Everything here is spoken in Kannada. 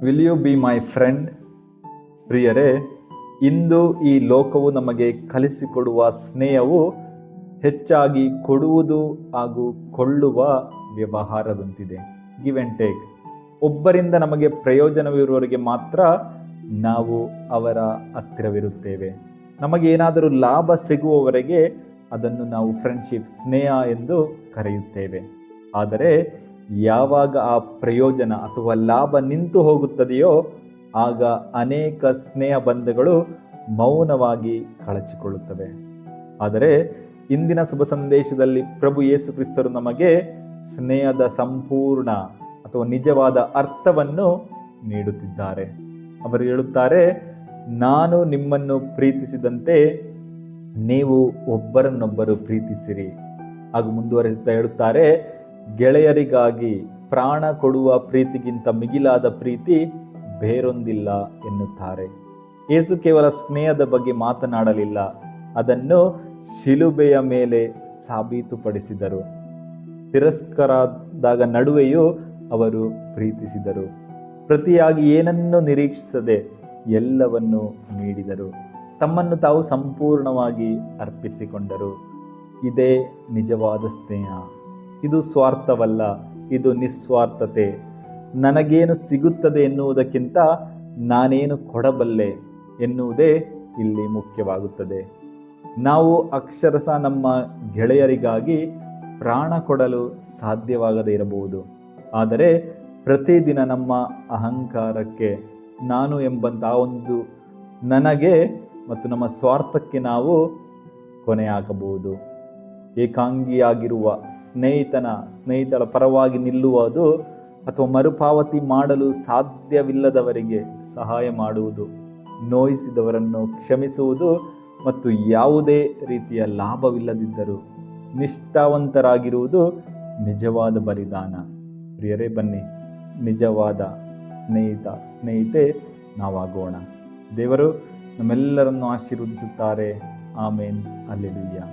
Will you be my friend? ಪ್ರಿಯರೇ, ಇಂದು ಈ ಲೋಕವು ನಮಗೆ ಕಲಿಸಿಕೊಡುವ ಸ್ನೇಹವು ಹೆಚ್ಚಾಗಿ ಕೊಡುವುದು ಹಾಗೂ ಕೊಳ್ಳುವ ವ್ಯವಹಾರದಂತಿದೆ. Give and take. ಒಬ್ಬರಿಂದ ನಮಗೆ ಪ್ರಯೋಜನವಿರುವವರೆಗೆ ಮಾತ್ರ ನಾವು ಅವರ ಹತ್ತಿರವಿರುತ್ತೇವೆ. ನಮಗೇನಾದರೂ ಲಾಭ ಸಿಗುವವರೆಗೆ ಅದನ್ನು ನಾವು ಫ್ರೆಂಡ್ಶಿಪ್, ಸ್ನೇಹ ಎಂದು ಕರೆಯುತ್ತೇವೆ. ಆದರೆ ಯಾವಾಗ ಆ ಪ್ರಯೋಜನ ಅಥವಾ ಲಾಭ ನಿಂತು ಹೋಗುತ್ತದೆಯೋ ಆಗ ಅನೇಕ ಸ್ನೇಹ ಬಂಧಗಳು ಮೌನವಾಗಿ ಕಳಚಿಕೊಳ್ಳುತ್ತವೆ. ಆದರೆ ಇಂದಿನ ಶುಭ ಸಂದೇಶದಲ್ಲಿ ಪ್ರಭು ಯೇಸು ಕ್ರಿಸ್ತರು ನಮಗೆ ಸ್ನೇಹದ ಸಂಪೂರ್ಣ ಅಥವಾ ನಿಜವಾದ ಅರ್ಥವನ್ನು ನೀಡುತ್ತಿದ್ದಾರೆ. ಅವರು ಹೇಳುತ್ತಾರೆ, ನಾನು ನಿಮ್ಮನ್ನು ಪ್ರೀತಿಸಿದಂತೆ ನೀವು ಒಬ್ಬರನ್ನೊಬ್ಬರು ಪ್ರೀತಿಸಿರಿ. ಹಾಗೂ ಮುಂದುವರೆಸುತ್ತಾ ಹೇಳುತ್ತಾರೆ, ಗೆಳೆಯರಿಗಾಗಿ ಪ್ರಾಣ ಕೊಡುವ ಪ್ರೀತಿಗಿಂತ ಮಿಗಿಲಾದ ಪ್ರೀತಿ ಬೇರೊಂದಿಲ್ಲ ಎನ್ನುತ್ತಾರೆ. ಯೇಸು ಕೇವಲ ಸ್ನೇಹದ ಬಗ್ಗೆ ಮಾತನಾಡಲಿಲ್ಲ, ಅದನ್ನು ಶಿಲುಬೆಯ ಮೇಲೆ ಸಾಬೀತುಪಡಿಸಿದರು. ತಿರಸ್ಕಾರದಾಗ ನಡುವೆಯೂ ಅವರು ಪ್ರೀತಿಸಿದರು. ಪ್ರತಿಯಾಗಿ ಏನನ್ನೂ ನಿರೀಕ್ಷಿಸದೆ ಎಲ್ಲವನ್ನೂ ನೀಡಿದರು. ತಮ್ಮನ್ನು ತಾವು ಸಂಪೂರ್ಣವಾಗಿ ಅರ್ಪಿಸಿಕೊಂಡರು. ಇದೇ ನಿಜವಾದ ಸ್ನೇಹ. ಇದು ಸ್ವಾರ್ಥವಲ್ಲ, ಇದು ನಿಸ್ವಾರ್ಥತೆ. ನನಗೇನು ಸಿಗುತ್ತದೆ ಎನ್ನುವುದಕ್ಕಿಂತ ನಾನೇನು ಕೊಡಬಲ್ಲೆ ಎನ್ನುವುದೇ ಇಲ್ಲಿ ಮುಖ್ಯವಾಗುತ್ತದೆ. ನಾವು ಅಕ್ಷರಶಃ ನಮ್ಮ ಗೆಳೆಯರಿಗಾಗಿ ಪ್ರಾಣ ಕೊಡಲು ಸಾಧ್ಯವಾಗದೇ ಇರಬಹುದು, ಆದರೆ ಪ್ರತಿದಿನ ನಮ್ಮ ಅಹಂಕಾರಕ್ಕೆ, ನಾನು ಎಂಬಂತಹ ಒಂದು ನನಗೆ ಮತ್ತು ನಮ್ಮ ಸ್ವಾರ್ಥಕ್ಕೆ ನಾವು ಕೊನೆ ಹಾಕಬಹುದು. ಏಕಾಂಗಿಯಾಗಿರುವ ಸ್ನೇಹಿತಳ ಪರವಾಗಿ ನಿಲ್ಲುವುದು ಅಥವಾ ಮರುಪಾವತಿ ಮಾಡಲು ಸಾಧ್ಯವಿಲ್ಲದವರಿಗೆ ಸಹಾಯ ಮಾಡುವುದು, ನೋಯಿಸಿದವರನ್ನು ಕ್ಷಮಿಸುವುದು ಮತ್ತು ಯಾವುದೇ ರೀತಿಯ ಲಾಭವಿಲ್ಲದಿದ್ದರೂ ನಿಷ್ಠಾವಂತರಾಗಿರುವುದು ನಿಜವಾದ ಬಲಿದಾನ. ಪ್ರಿಯರೇ, ಬನ್ನಿ ನಿಜವಾದ ಸ್ನೇಹಿತೆ ನಾವಾಗೋಣ. ದೇವರು ನಮ್ಮೆಲ್ಲರನ್ನು ಆಶೀರ್ವದಿಸುತ್ತಾರೆ. ಆಮೇನ್. ಹಲ್ಲೆಲೂಯಾ.